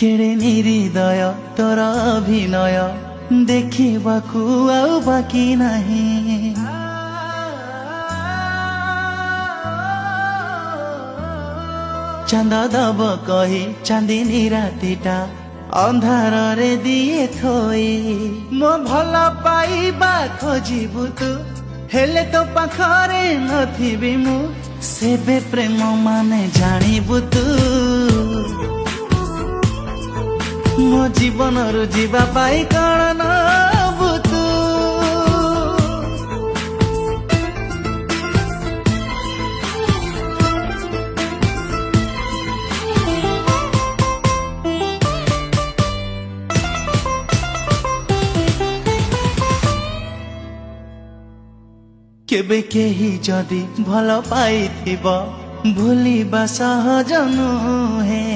केड़े निहृदय तोर अभिनय देखिबाकू आउ बाकी नहीं। चांद दब कही चांदिनी रातिटा अंधार रे दिए थोई मो भल पाइबा खोजिबु तू हेले तो पाखरे नथिबी मु सेबे प्रेम माने जानिबु तू मो जीवन रु जीवा पाई कण नबु तू। केबे केही जदि भल पाइथिब भूलिबा सहज नुहे।